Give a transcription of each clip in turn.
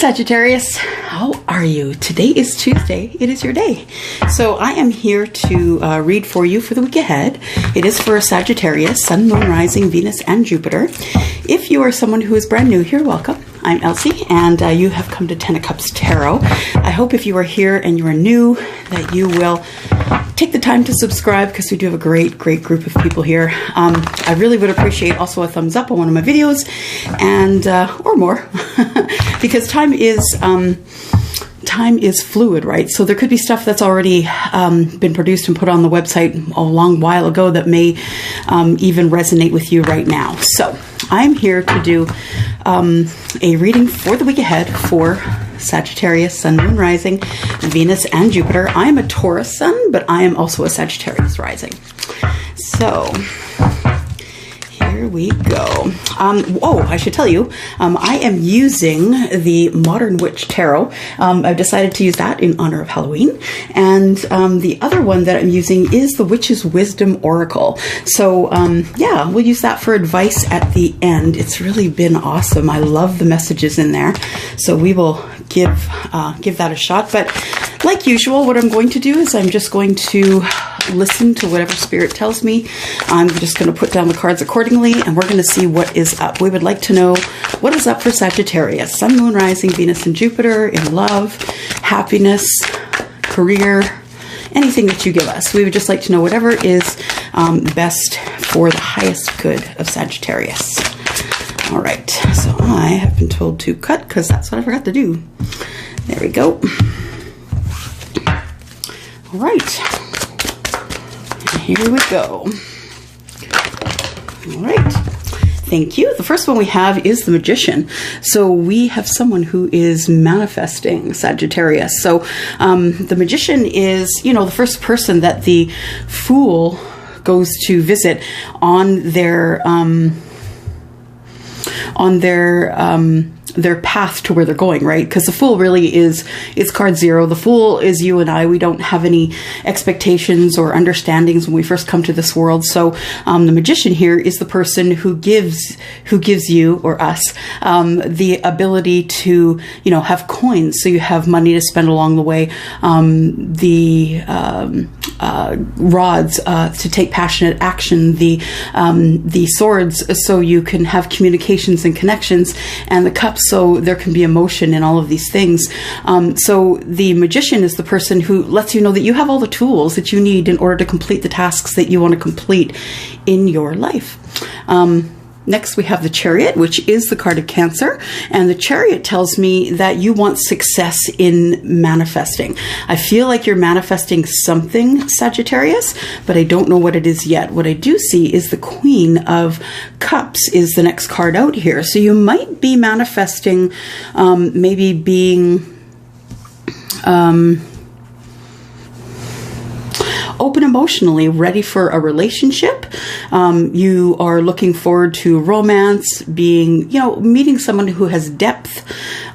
Sagittarius, how are you? Today is Tuesday. It is your day. So I am here to read for you for the week ahead. It is for Sagittarius, Sun, Moon, Rising, Venus, and Jupiter. If you are someone who is brand new here, welcome. I'm 𝚂𝚎𝚛𝚒𝚘𝚗, and you have come to ₂ of Tarot. I hope if you are here and you are new that you will take the time to subscribe, because we do have a great group of people here. I really would appreciate also a thumbs up on one of my videos, and or more, because time is fluid, right? So there could be stuff that's already been produced and put on the website a long while ago that may even resonate with you right now. So I'm here to do a reading for the week ahead for Sagittarius, Sun, Moon, Rising, Venus, and Jupiter. I am a Taurus Sun, but I am also a Sagittarius Rising. So here we go. Oh, I should tell you, I am using the Modern Witch Tarot. I've decided to use that in honor of Halloween. And the other one that I'm using is the Witch's Wisdom Oracle. So yeah, we'll use that for advice at the end. It's really been awesome. I love the messages in there. So we will give that a shot. But like usual, what I'm going to do is I'm just going to listen to whatever Spirit tells me. I'm just going to put down the cards accordingly, and we're going to see what is up. We would like to know what is up for Sagittarius, Sun, Moon, Rising, Venus, and Jupiter in love, happiness, career, anything that you give us. We would just like to know whatever is best for the highest good of Sagittarius. All right, so I have been told to cut because that's what I forgot to do. There we go. All right, and here we go. All right, thank you. The first one we have is the Magician. So we have someone who is manifesting Sagittarius. So the Magician is, you know, the first person that the Fool goes to visit on their path to where they're going, right? Because the Fool really is card zero. The Fool is you and I. We don't have any expectations or understandings when we first come to this world. So the Magician here is the person who gives you or us the ability to, you know, have coins, so you have money to spend along the way. The rods to take passionate action. The swords, so you can have communications and connections, and the cups, so there can be emotion in all of these things. So the Magician is the person who lets you know that you have all the tools that you need in order to complete the tasks that you want to complete in your life. Next, we have the Chariot, which is the card of Cancer. And the Chariot tells me that you want success in manifesting. I feel like you're manifesting something, Sagittarius, but I don't know what it is yet. What I do see is the Queen of Cups is the next card out here. So you might be manifesting maybe being open emotionally, ready for a relationship. You are looking forward to romance, being, you know, meeting someone who has depth,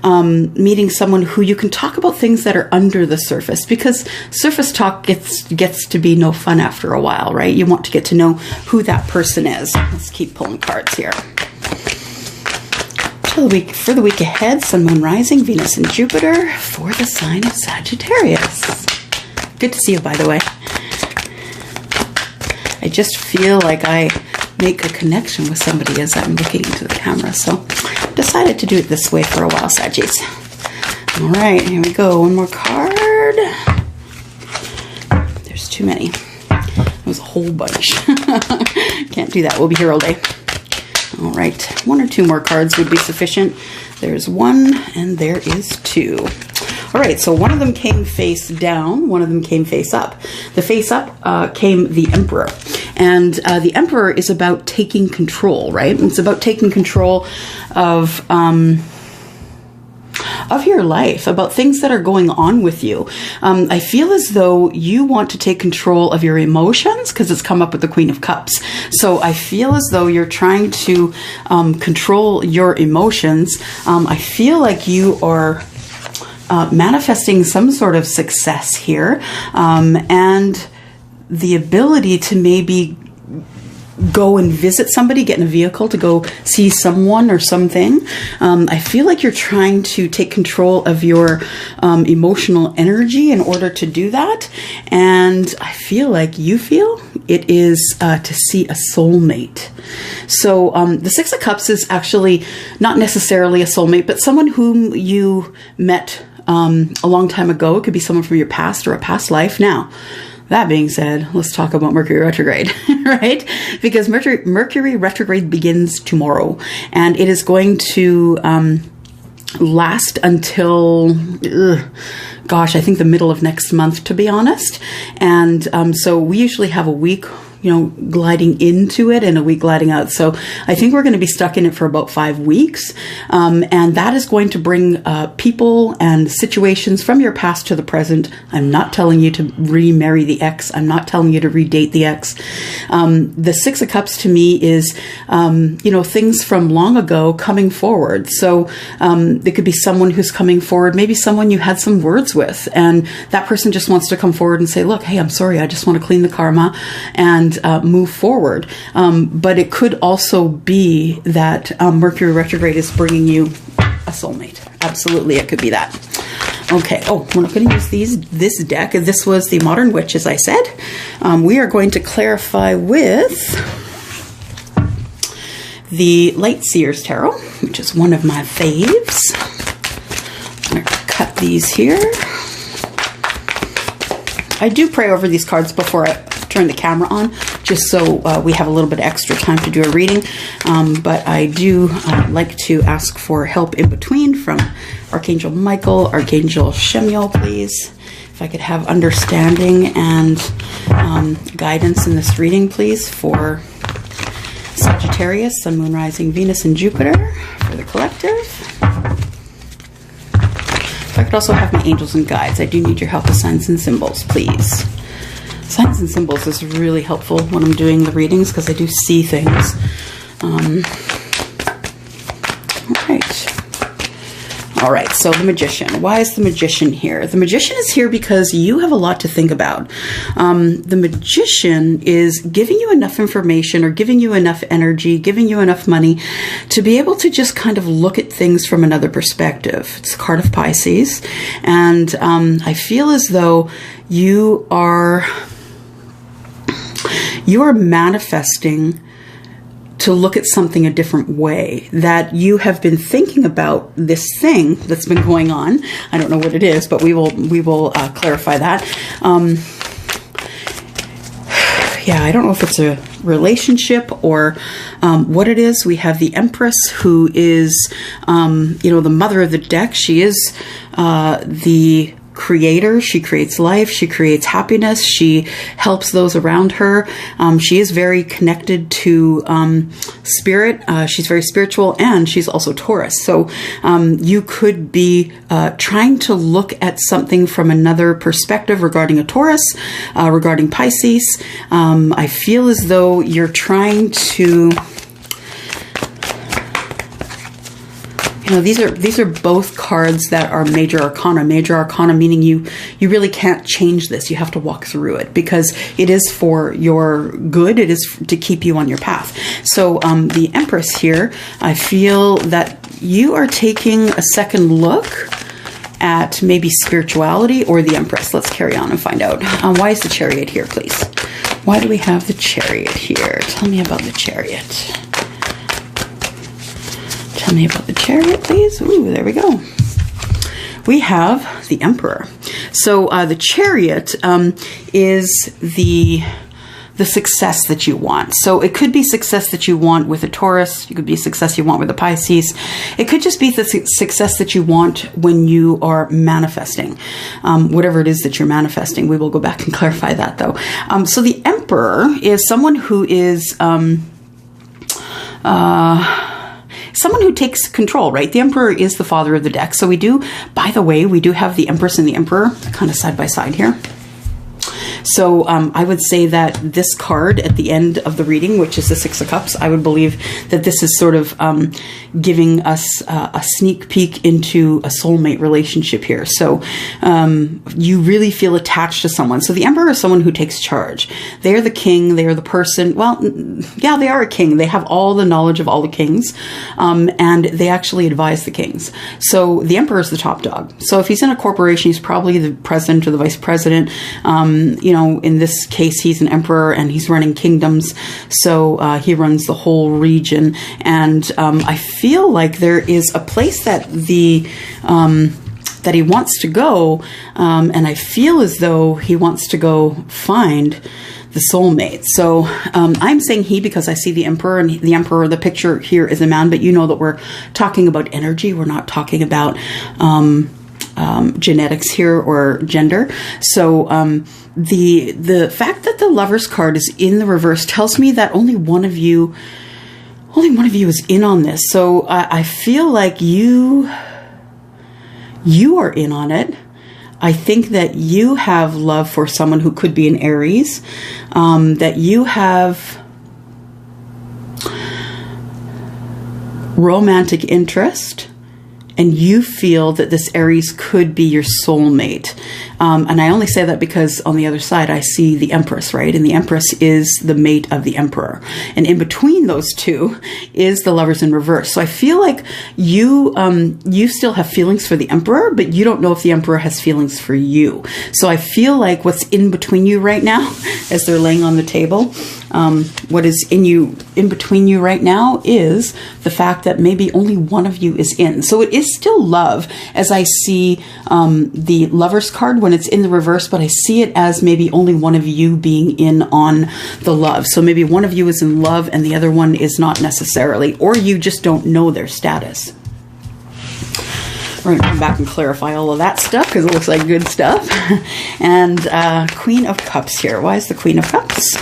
meeting someone who you can talk about things that are under the surface, because surface talk gets to be no fun after a while, right? You want to get to know who that person is. Let's keep pulling cards here. For the week ahead, Sun, Moon, Rising, Venus, and Jupiter for the sign of Sagittarius. Good to see you, by the way. I just feel like I make a connection with somebody as I'm looking into the camera. So I decided to do it this way for a while, Saggies. All right, here we go. One more card. There's too many. There's a whole bunch. Can't do that. We'll be here all day. All right, one or two more cards would be sufficient. There's one and there is two. All right, so one of them came face down, one of them came face up. The face up came the Emperor. And the Emperor is about taking control, right? It's about taking control of your life, about things that are going on with you. I feel as though you want to take control of your emotions, because it's come up with the Queen of Cups. So I feel as though you're trying to control your emotions. I feel like you are manifesting some sort of success here, and the ability to maybe go and visit somebody, get in a vehicle to go see someone or something. I feel like you're trying to take control of your emotional energy in order to do that. And I feel like you feel it is to see a soulmate. So the Six of Cups is actually not necessarily a soulmate, but someone whom you met a long time ago. It could be someone from your past or a past life. Now, that being said, let's talk about Mercury retrograde, right? Because Mercury retrograde begins tomorrow, and it is going to last until, gosh, I think the middle of next month, to be honest. And so we usually have a week, you know, gliding into it and a week gliding out. So I think we're going to be stuck in it for about 5 weeks. And that is going to bring people and situations from your past to the present. I'm not telling you to remarry the ex. I'm not telling you to redate the ex. The Six of Cups to me is, you know, things from long ago coming forward. So there could be someone who's coming forward, maybe someone you had some words with, and that person just wants to come forward and say, look, hey, I'm sorry, I just want to clean the karma and move forward. But it could also be that Mercury retrograde is bringing you a soulmate. Absolutely, it could be that. Okay. Oh, we're not going to use this deck. This was the Modern Witch, as I said. We are going to clarify with the Light Seers Tarot, which is one of my faves. I'm going to cut these here. I do pray over these cards before I turn the camera on, just so we have a little bit extra time to do a reading. But I do like to ask for help in between from Archangel Michael, Archangel Chamuel, please. If I could have understanding and guidance in this reading, please, for Sagittarius, Sun, Moon, Rising, Venus, and Jupiter, for the collective. If I could also have my angels and guides. I do need your help with signs and symbols, please. Signs and symbols is really helpful when I'm doing the readings because I do see things. All right, so the Magician. Why is the Magician here? The Magician is here because you have a lot to think about. The Magician is giving you enough information or giving you enough energy, giving you enough money to be able to just kind of look at things from another perspective. It's a card of Pisces, and I feel as though you are manifesting to look at something a different way, that you have been thinking about this thing that's been going on. I don't know what it is, but we will clarify that. Yeah, I don't know if it's a relationship or what it is. We have the Empress, who is, you know, the mother of the deck. She is the creator. She creates life. She creates happiness. She helps those around her. She is very connected to spirit. She's very spiritual, and she's also Taurus. So you could be trying to look at something from another perspective regarding a Taurus, regarding Pisces. I feel as though you're trying to, you know, these are both cards that are major arcana. Major arcana meaning you really can't change this. You have to walk through it because it is for your good. It is to keep you on your path. So the Empress here, I feel that you are taking a second look at maybe spirituality or the Empress. Let's carry on and find out. Why is the Chariot here, please? Why do we have the Chariot here? Tell me about the Chariot. Tell me about the Chariot, please. Ooh, there we go. We have the Emperor. So the Chariot is the success that you want. So it could be success that you want with a Taurus. It could be success you want with a Pisces. It could just be the success that you want when you are manifesting. Whatever it is that you're manifesting. We will go back and clarify that, though. So the Emperor is someone who is someone who takes control, right? The Emperor is the father of the deck. So we do, by the way, we do have the Empress and the Emperor kind of side by side here. So I would say that this card at the end of the reading, which is the Six of Cups, I would believe that this is sort of giving us a sneak peek into a soulmate relationship here. So you really feel attached to someone. So the Emperor is someone who takes charge. They are the king. They are the person. Well, yeah, they are a king. They have all the knowledge of all the kings, and they actually advise the kings. So the Emperor is the top dog. So if he's in a corporation, he's probably the president or the vice president. You know, in this case, he's an emperor and he's running kingdoms. So he runs the whole region. And I feel like there is a place that that he wants to go, and I feel as though he wants to go find the soulmate. So I'm saying he because I see the Emperor, and the Emperor, the picture here is a man, but you know that we're talking about energy. We're not talking about genetics here or gender. So the fact that the Lovers card is in the reverse tells me that only one of you is in on this. So I feel like you are in on it. I think that you have love for someone who could be an Aries, that you have romantic interest, and you feel that this Aries could be your soulmate. And I only say that because on the other side, I see the Empress, right? And the Empress is the mate of the Emperor. And in between those two is the Lovers in reverse. So I feel like you still have feelings for the Emperor, but you don't know if the Emperor has feelings for you. So I feel like what's in between you right now, as they're laying on the table, what is in between you right now is the fact that maybe only one of you is in. So it is still love, as I see the Lovers card when it's in the reverse, but I see it as maybe only one of you being in on the love. So maybe one of you is in love and the other one is not necessarily, or you just don't know their status. We're going to come back and clarify all of that stuff because it looks like good stuff. And Queen of Cups here. Why is the Queen of Cups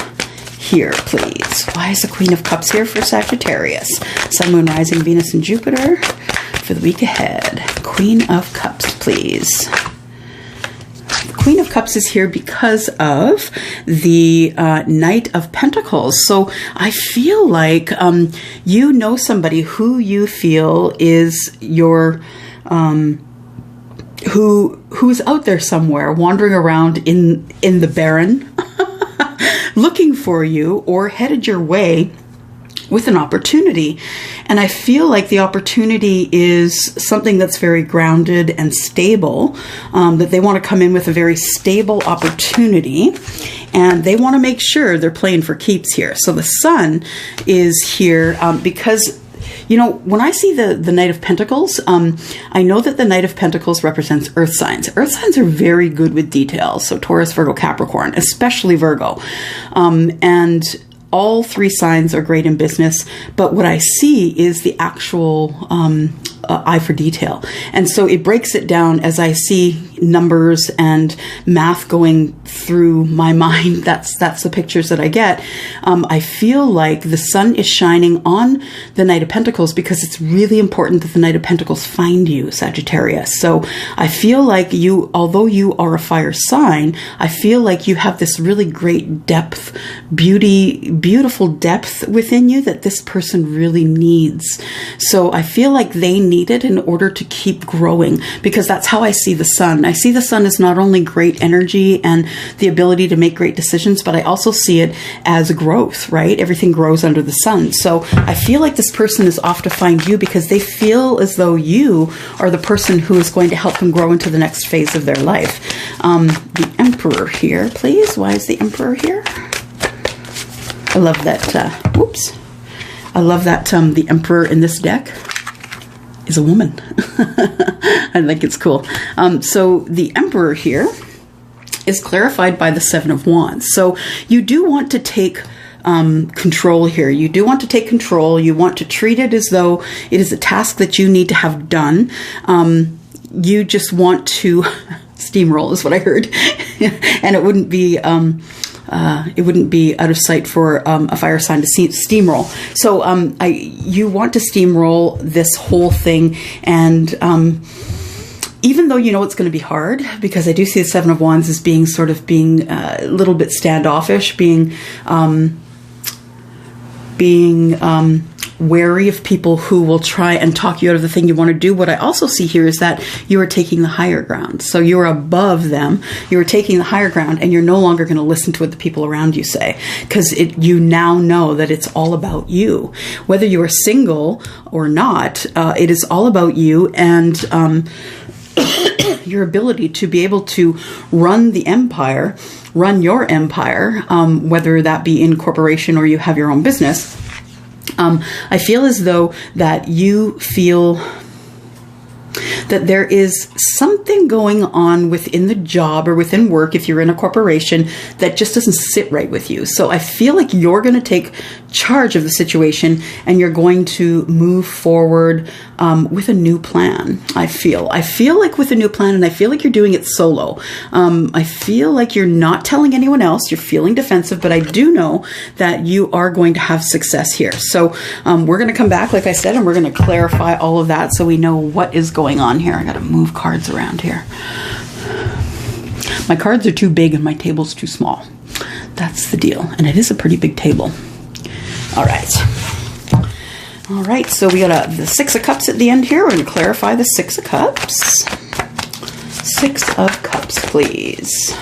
here, please? Why is the Queen of Cups here for Sagittarius? Sun, Moon, Rising, Venus, and Jupiter for the week ahead. Queen of Cups, please. The Queen of Cups is here because of the Knight of Pentacles. So I feel like you know somebody who you feel is your who's out there somewhere wandering around in the barren looking for you, or headed your way with an opportunity. And I feel like the opportunity is something that's very grounded and stable, that they want to come in with a very stable opportunity, and they want to make sure they're playing for keeps here. So the Sun is here because, you know, when I see the Knight of Pentacles, I know that the Knight of Pentacles represents earth signs. Earth signs are very good with details. So Taurus, Virgo, Capricorn, especially Virgo. And all three signs are great in business, but what I see is the actual eye for detail. And so it breaks it down as I see numbers and math going through my mind. That's the pictures that I get. I feel like the sun is shining on the Knight of Pentacles because it's really important that the Knight of Pentacles find you, Sagittarius. So I feel like you, although you are a fire sign, I feel like you have this really great depth, beautiful depth within you that this person really needs. So I feel like they need it in order to keep growing, because that's how I see the sun. I see the sun as not only great energy and the ability to make great decisions, but I also see it as growth, right? Everything grows under the sun. So I feel like this person is off to find you because they feel as though you are the person who is going to help them grow into the next phase of their life. The Emperor here, please. Why is the Emperor here? I love that. I love that the Emperor in this deck is a woman. I think it's cool. So the Emperor here is clarified by the Seven of Wands. So you do want to take control here. You do want to take control. You want to treat it as though it is a task that you need to have done. You just want to steamroll is what I heard. And it wouldn't be out of sight for a fire sign to steamroll. So you want to steamroll this whole thing, and even though you know it's going to be hard, because I do see the Seven of Wands as being sort of being a little bit standoffish, being wary of people who will try and talk you out of the thing you want to do. What I also see here is that you are taking the higher ground. So you are above them. You are taking the higher ground, and you're no longer going to listen to what the people around you say, because you now know that it's all about you. Whether you are single or not, it is all about you and your ability to be able to run the empire, run your empire, whether that be in corporation or you have your own business. I feel as though that you feel that there is something going on within the job or within work, if you're in a corporation, that just doesn't sit right with you. So I feel like you're going to take charge of the situation and you're going to move forward with a new plan. I feel like with a new plan, and I feel like you're doing it solo. I feel like you're not telling anyone else. You're feeling defensive, but I do know that you are going to have success here. So we're going to come back, like I said, and we're going to clarify all of that so we know what is going on here. I got to move cards around here. My cards are too big and my table's too small. That's the deal. And it is a pretty big table. All right. All right, so we got the Six of Cups at the end here. We're going to clarify the Six of Cups. Six of Cups, please.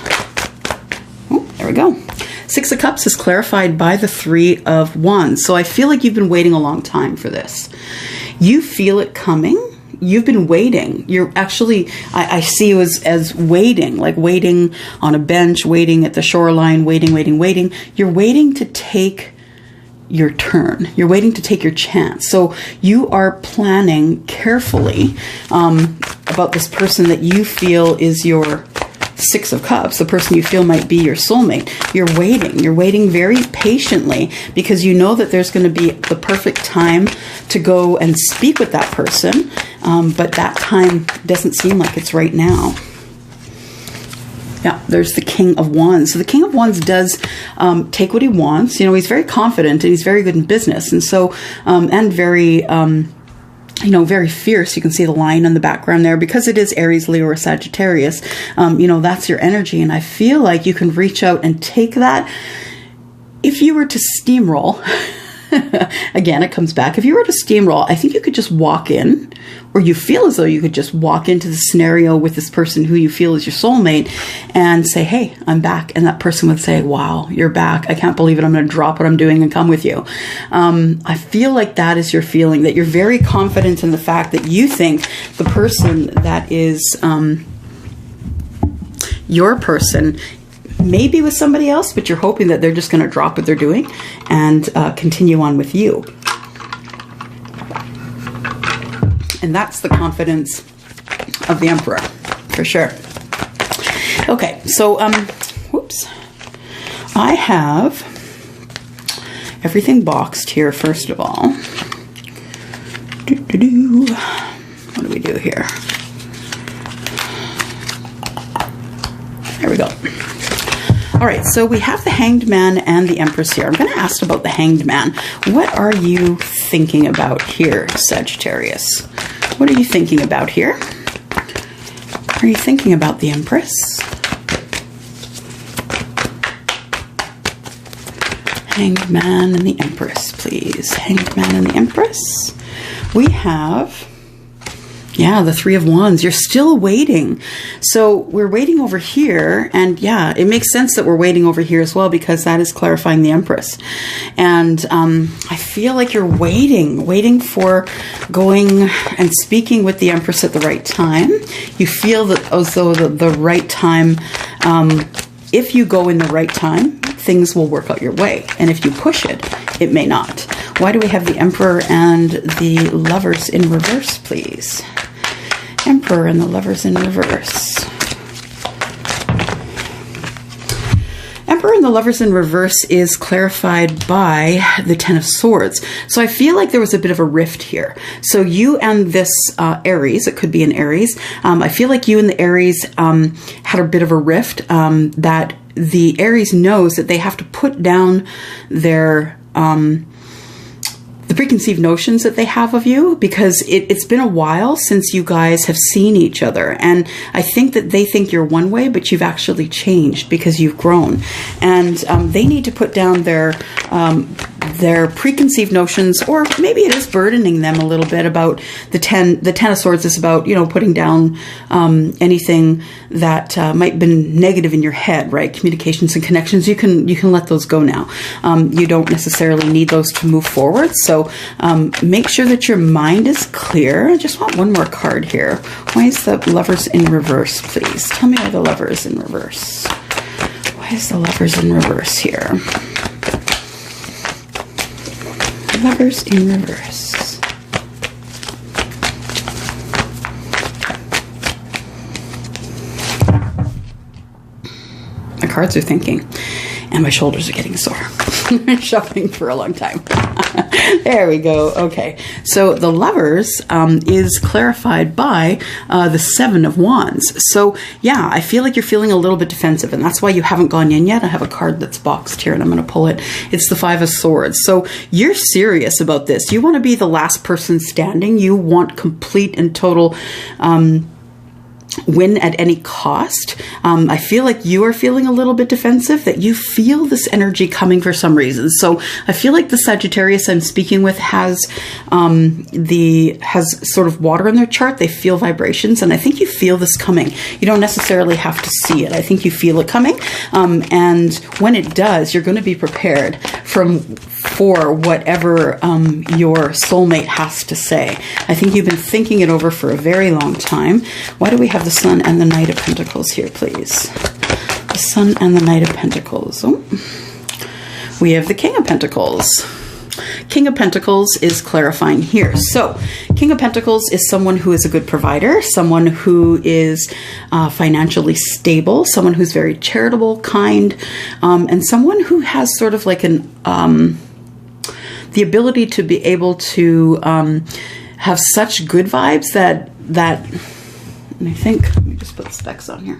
Oh, there we go. Six of Cups is clarified by the Three of Wands. So I feel like you've been waiting a long time for this. You feel it coming. You've been waiting. You're actually, I see you as waiting, like waiting on a bench, waiting at the shoreline, waiting. You're waiting to take your turn. You're waiting to take your chance. So you are planning carefully about this person that you feel is your Six of Cups, the person you feel might be your soulmate. You're waiting very patiently, because you know that there's going to be the perfect time to go and speak with that person, but that time doesn't seem like it's right now. Yeah, there's the King of Wands. So the King of Wands does take what he wants. You know, he's very confident and he's very good in business. And so, and very, very fierce. You can see the line on the background there, because it is Aries, Leo, or Sagittarius. That's your energy. And I feel like you can reach out and take that. If you were to steamroll, again, it comes back. If you were to steamroll, I think you could just walk in, or you feel as though you could just walk into the scenario with this person who you feel is your soulmate and say, hey, I'm back. And that person would say, wow, you're back. I can't believe it. I'm going to drop what I'm doing and come with you. I feel like that is your feeling, that you're very confident in the fact that you think the person that is your person maybe with somebody else, but you're hoping that they're just going to drop what they're doing and continue on with you. And that's the confidence of the Emperor, for sure. Okay, so, whoops. I have everything boxed here, first of all. What do we do here? There we go. All right, so we have the Hanged Man and the Empress here. I'm going to ask about the Hanged Man. What are you thinking about here, Sagittarius? What are you thinking about here? Are you thinking about the Empress? Hanged Man and the Empress, please. Hanged Man and the Empress. We have... yeah, the Three of Wands. You're still waiting. So we're waiting over here. And yeah, it makes sense that we're waiting over here as well, because that is clarifying the Empress. And I feel like you're waiting for going and speaking with the Empress at the right time. You feel that as though the right time, if you go in the right time, things will work out your way. And if you push it, it may not. Why do we have the Emperor and the Lovers in reverse, please? Emperor and the Lovers in reverse. Emperor and the Lovers in reverse is clarified by the Ten of Swords. So I feel like there was a bit of a rift here. So you and this Aries, it could be an Aries. I feel like you and the Aries had a bit of a rift, that the Aries knows that they have to put down their the preconceived notions that they have of you, because it's been a while since you guys have seen each other. And I think that they think you're one way, but you've actually changed because you've grown. And they need to put down their preconceived notions, or maybe it is burdening them a little bit about the Ten of Swords is about, you know, putting down anything that might have been negative in your head, right? Communications and connections, you can let those go now. You don't necessarily need those to move forward. So make sure that your mind is clear. I just want one more card here. Why is the Lovers in reverse, please? Tell me why the Lover is in reverse. Why is the Lovers in reverse here? Lovers in reverse. My cards are thinking, and my shoulders are getting sore. Shuffling for a long time. There we go. Okay. So the Lovers is clarified by the Seven of Wands. So yeah, I feel like you're feeling a little bit defensive, and that's why you haven't gone in yet. I have a card that's boxed here, and I'm going to pull it. It's the Five of Swords. So you're serious about this. You want to be the last person standing. You want complete and total win at any cost. I feel like you are feeling a little bit defensive, that you feel this energy coming for some reason. So I feel like the Sagittarius I'm speaking with has sort of water in their chart. They feel vibrations, and I think you feel this coming. You don't necessarily have to see it. I think you feel it coming. And when it does, you're going to be prepared for whatever your soulmate has to say. I think you've been thinking it over for a very long time. Why do we have the Sun and the Knight of Pentacles here, please? The Sun and the Knight of Pentacles. Oh. We have the King of Pentacles. King of Pentacles is clarifying here. So King of Pentacles is someone who is a good provider, someone who is financially stable, someone who's very charitable, kind, and someone who has sort of like the ability to be able to have such good vibes that and I think, let me just put the specs on here.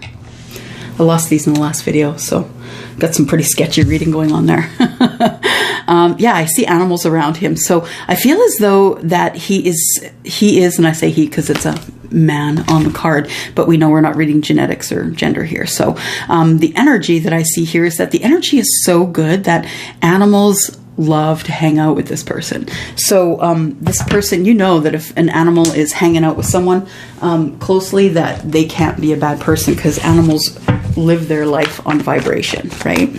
I lost these in the last video, so got some pretty sketchy reading going on there. Yeah, I see animals around him. So I feel as though that he is, and I say he because it's a man on the card, but we know we're not reading genetics or gender here. So the energy that I see here is that the energy is so good that animals love to hang out with this person. So this person, you know that if an animal is hanging out with someone closely, that they can't be a bad person, because animals live their life on vibration, right?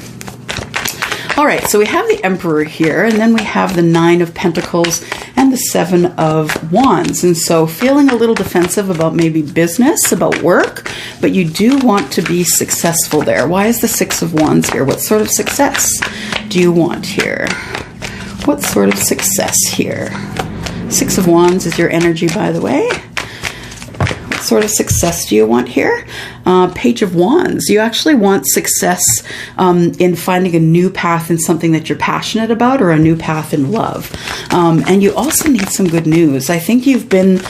All right, so we have the Emperor here, and then we have the Nine of Pentacles and the Seven of Wands. And so feeling a little defensive about maybe business, about work, but you do want to be successful there. Why is the Six of Wands here? What sort of success do you want here? What sort of success here? Six of Wands is your energy, by the way. What sort of success do you want here? Page of Wands. You actually want success in finding a new path in something that you're passionate about, or a new path in love. And you also need some good news. I think you've been...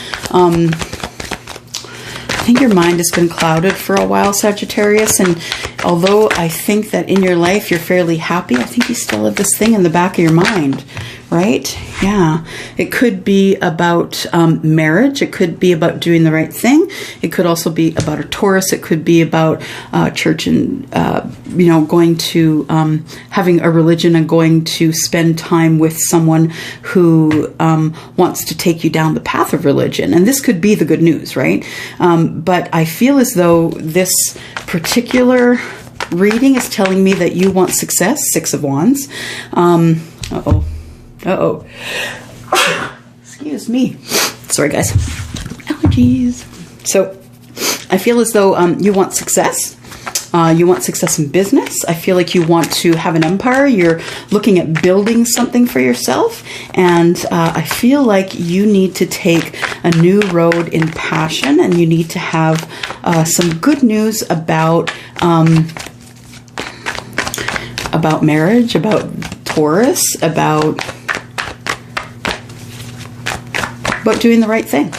I think your mind has been clouded for a while, Sagittarius, and although I think that in your life you're fairly happy, I think you still have this thing in the back of your mind, right? Yeah. It could be about marriage. It could be about doing the right thing. It could also be about a Taurus. It could be about church and, you know, going to, having a religion and going to spend time with someone who wants to take you down the path of religion. And this could be the good news, right? But I feel as though this particular reading is telling me that you want success. Six of Wands. Excuse me. Sorry, guys. Allergies. So I feel as though you want success. You want success in business. I feel like you want to have an empire. You're looking at building something for yourself. And I feel like you need to take a new road in passion, and you need to have some good news about marriage, about Taurus, about doing the right thing.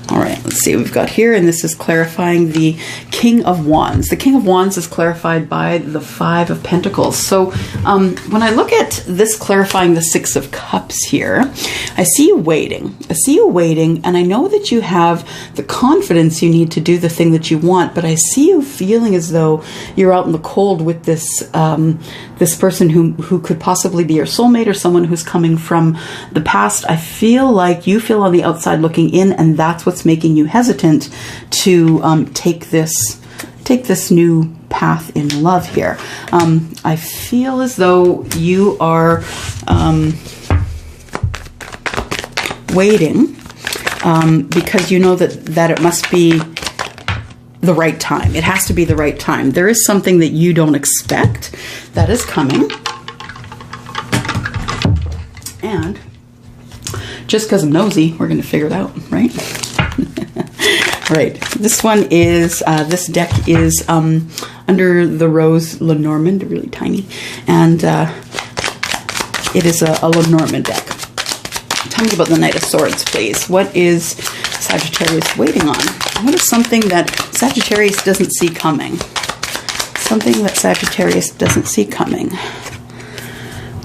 All right, let's see what we've got here. And this is clarifying the King of Wands. The King of Wands is clarified by the Five of Pentacles. So when I look at this clarifying the Six of Cups here, I see you waiting. I see you waiting, and I know that you have the confidence you need to do the thing that you want, but I see you feeling as though you're out in the cold with this this person who could possibly be your soulmate or someone who's coming from the past. I feel like you feel on the outside looking in, and that's what's making you hesitant to take this new path in love here. I feel as though you are waiting because you know that it must be the right time. It has to be the right time. There is something that you don't expect that is coming. And just because I'm nosy, we're going to figure it out, right? Right. This one is, this deck is under the Rose Lenormand, really tiny. And it is a Lenormand deck. Tell me about the Knight of Swords, please. What is Sagittarius waiting on? What is something that Sagittarius doesn't see coming? Something that Sagittarius doesn't see coming.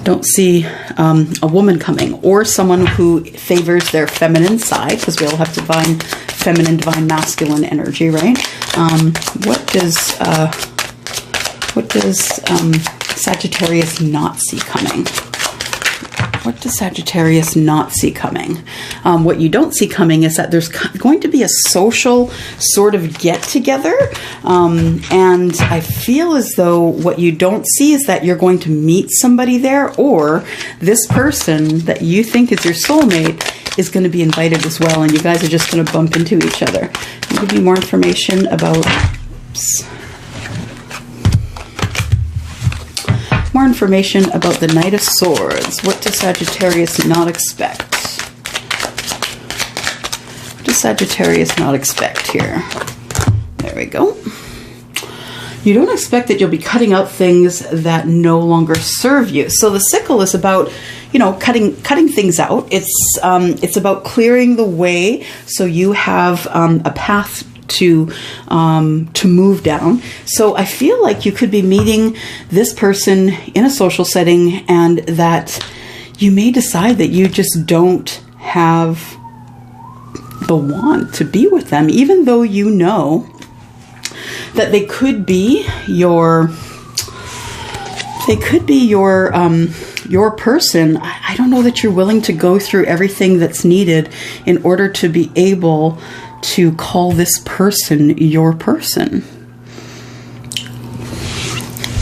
Don't see a woman coming, or someone who favors their feminine side, because we all have divine feminine, divine masculine energy, right? What does Sagittarius not see coming? What does Sagittarius not see coming? What you don't see coming is that there's going to be a social sort of get-together. And I feel as though what you don't see is that you're going to meet somebody there, or this person that you think is your soulmate is going to be invited as well, and you guys are just going to bump into each other. I'll give you more information about... More information about the Knight of Swords. What does Sagittarius not expect? What does Sagittarius not expect here? There we go. You don't expect that you'll be cutting out things that no longer serve you. So the sickle is about, you know, cutting things out. It's about clearing the way so you have a path to move down. So I feel like you could be meeting this person in a social setting, and that you may decide that you just don't have the want to be with them, even though you know that they could be your person. I don't know that you're willing to go through everything that's needed in order to be able to call this person your person.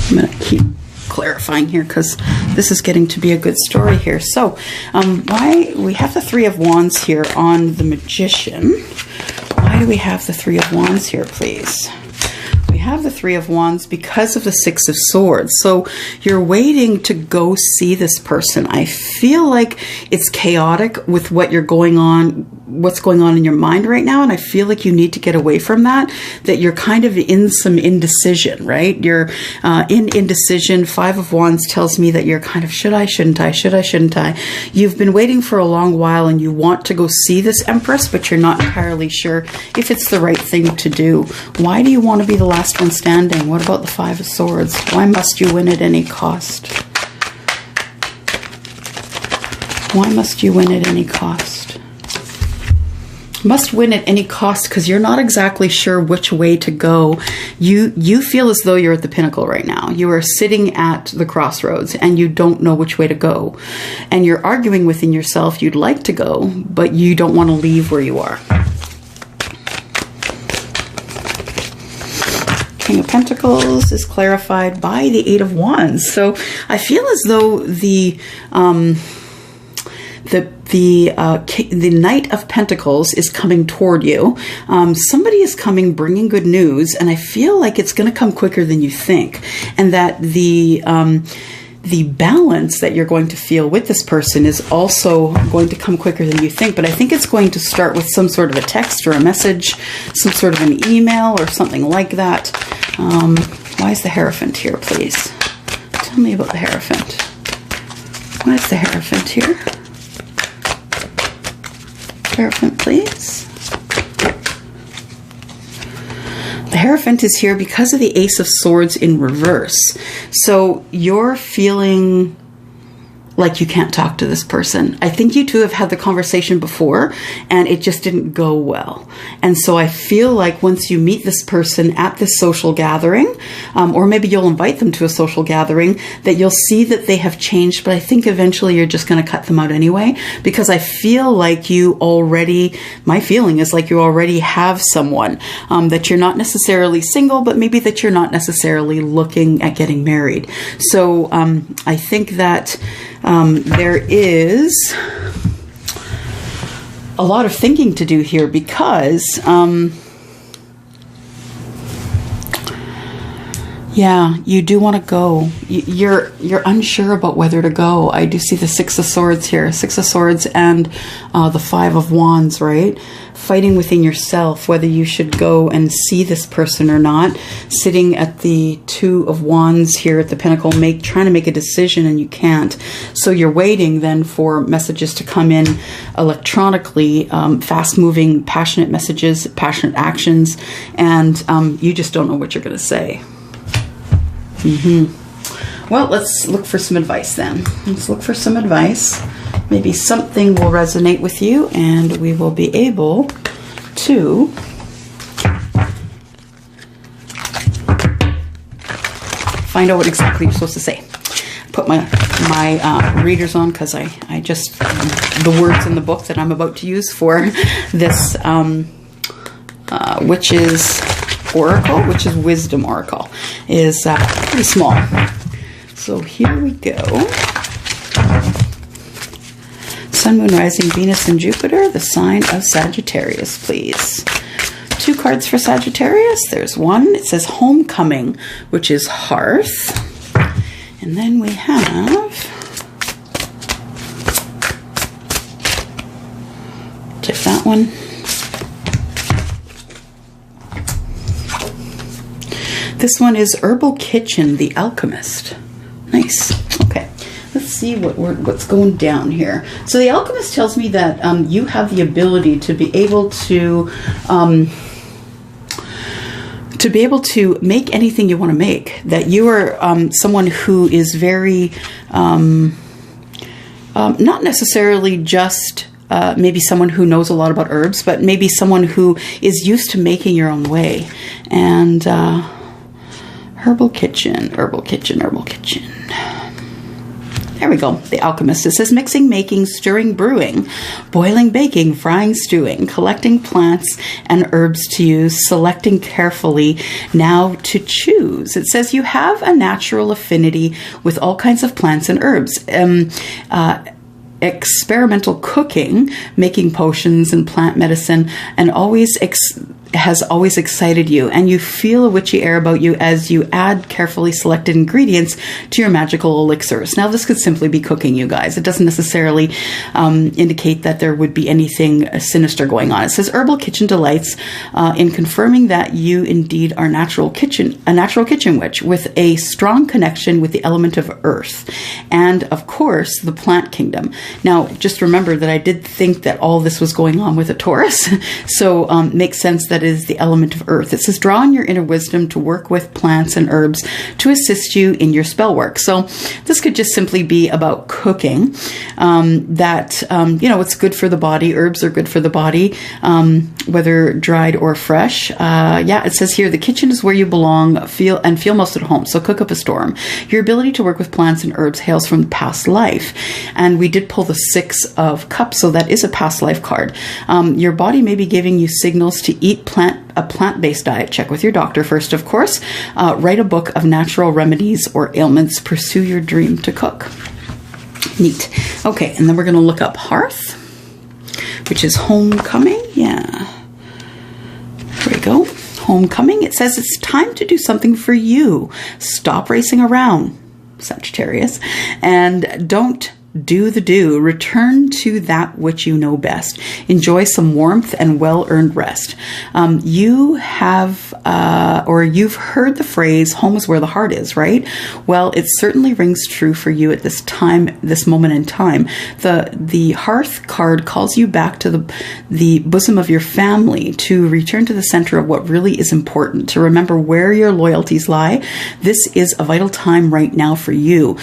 I'm going to keep clarifying here because this is getting to be a good story here. So, why we have the Three of Wands here on the Magician. Why do we have the Three of Wands here, please? We have the Three of Wands because of the Six of Swords. So you're waiting to go see this person. I feel like it's chaotic with what's going on in your mind right now, and I feel like you need to get away from that, that you're kind of in some indecision, right? You're in indecision. Five of Wands tells me that you're kind of, should I, shouldn't I, should I, shouldn't I? You've been waiting for a long while, and you want to go see this Empress, but you're not entirely sure if it's the right thing to do. Why do you want to be the last one standing? What about the Five of Swords? Why must you win at any cost? Why must you win at any cost? Must win at any cost because you're not exactly sure which way to go. You feel as though you're at the pinnacle right now. You are sitting at the crossroads and you don't know which way to go. And you're arguing within yourself you'd like to go, but you don't want to leave where you are. King of Pentacles is clarified by the Eight of Wands. So I feel as though the Knight of Pentacles is coming toward you. Somebody is coming bringing good news, and I feel like it's going to come quicker than you think, and that the balance that you're going to feel with this person is also going to come quicker than you think. But I think it's going to start with some sort of a text or a message, some sort of an email or something like that. Why is the Hierophant here, please? Tell me about the Hierophant. Why is the Hierophant here? Hierophant, please. Hierophant is here because of the Ace of Swords in reverse. So you're feeling like you can't talk to this person. I think you two have had the conversation before and it just didn't go well. And so I feel like once you meet this person at this social gathering, or maybe you'll invite them to a social gathering, that you'll see that they have changed. But I think eventually you're just going to cut them out anyway, because I feel like you already, my feeling is like you already have someone, that you're not necessarily single, but maybe that you're not necessarily looking at getting married. So I think that there is a lot of thinking to do here, because yeah, you do want to go. You're unsure about whether to go. I do see the Six of Swords here. Six of Swords and the Five of Wands, right? Fighting within yourself whether you should go and see this person or not. Sitting at the Two of Wands here at the Pentacle, trying to make a decision and you can't. So you're waiting then for messages to come in electronically, fast-moving, passionate messages, passionate actions, and you just don't know what you're going to say. Well, let's look for some advice then. Let's look for some advice. Maybe something will resonate with you and we will be able to find out what exactly you're supposed to say. Put my readers on because I just, the words in the book that I'm about to use for this Witch's Oracle, which is Wisdom Oracle, is pretty small. So here we go. Sun, Moon, Rising, Venus, and Jupiter, the sign of Sagittarius, please. 2 cards for Sagittarius. There's one. It says Homecoming, which is Hearth. And then we have, take that one. This one is Herbal Kitchen, the Alchemist. Nice. Okay. Let's see what's going down here. So the Alchemist tells me that you have the ability to be able to make anything you want to make. That you are someone who is very not necessarily just maybe someone who knows a lot about herbs, but maybe someone who is used to making your own way. And Herbal Kitchen, Herbal Kitchen, Herbal Kitchen. There we go. The Alchemist. It says mixing, making, stirring, brewing, boiling, baking, frying, stewing, collecting plants and herbs to use, selecting carefully, now to choose. It says you have a natural affinity with all kinds of plants and herbs. Experimental cooking, making potions and plant medicine, and has always excited you, and you feel a witchy air about you as you add carefully selected ingredients to your magical elixirs. Now, this could simply be cooking, you guys. It doesn't necessarily indicate that there would be anything sinister going on. It says Herbal Kitchen delights in confirming that you indeed are a natural kitchen witch with a strong connection with the element of earth and, of course, the plant kingdom. Now, just remember that I did think that all this was going on with a Taurus, so makes sense that is the element of earth. It says draw on your inner wisdom to work with plants and herbs to assist you in your spell work. So this could just simply be about cooking. It's good for the body. Herbs are good for the body, whether dried or fresh. It says here the kitchen is where you belong, feel most at home. So cook up a storm. Your ability to work with plants and herbs hails from past life, and we did pull the Six of Cups, so that is a past life card. Your body may be giving you signals to eat a plant-based diet. Check with your doctor first, of course. Write a book of natural remedies or ailments. Pursue your dream to cook. Neat. Okay, and then we're going to look up Hearth, which is Homecoming. Yeah. There we go. Homecoming. It says it's time to do something for you. Stop racing around, Sagittarius, and don't do the do. Return to that which you know best. Enjoy some warmth and well-earned rest. You have, or you've heard the phrase, home is where the heart is, right? Well, it certainly rings true for you at this time, this moment in time. The Hearth card calls you back to the bosom of your family, to return to the center of what really is important, to remember where your loyalties lie. This is a vital time right now for you.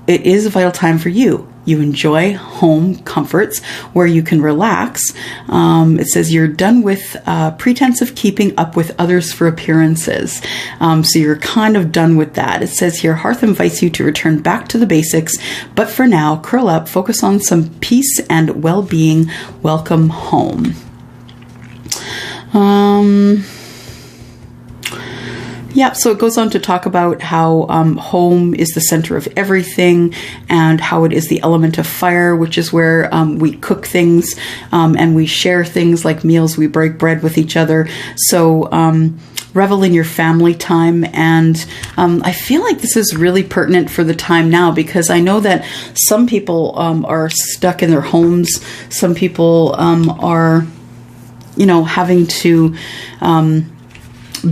It is a vital time for you. You enjoy home comforts where you can relax. It says you're done with pretense of keeping up with others for appearances. So you're kind of done with that. It says here, Hearth invites you to return back to the basics, but for now, curl up, focus on some peace and well-being. Welcome home. Yeah, so it goes on to talk about how home is the center of everything, and how it is the element of fire, which is where we cook things and we share things like meals. We break bread with each other. So revel in your family time. And I feel like this is really pertinent for the time now, because I know that some people are stuck in their homes. Some people are, having to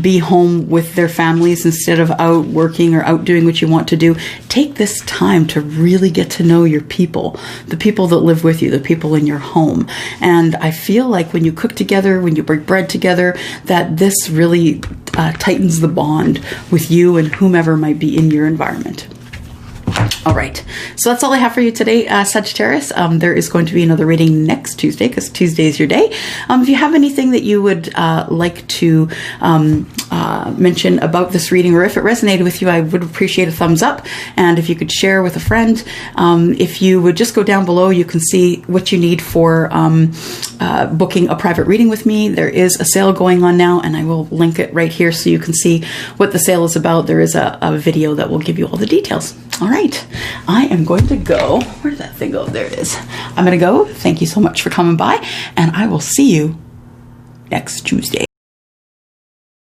be home with their families instead of out working or out doing what you want to do. Take this time to really get to know your people, the people that live with you, the people in your home. And I feel like when you cook together, when you break bread together, that this really tightens the bond with you and whomever might be in your environment. All right, so that's all I have for you today, Sagittarius. There is going to be another reading next Tuesday, because Tuesday is your day. If you have anything that you would like to mention about this reading, or if it resonated with you, I would appreciate a thumbs up. And if you could share with a friend, if you would just go down below, you can see what you need for booking a private reading with me. There is a sale going on now, and I will link it right here so you can see what the sale is about. There is a video that will give you all the details. All right, I am going to go. Where did that thing go? There it is. I'm going to go. Thank you so much for coming by, and I will see you next Tuesday.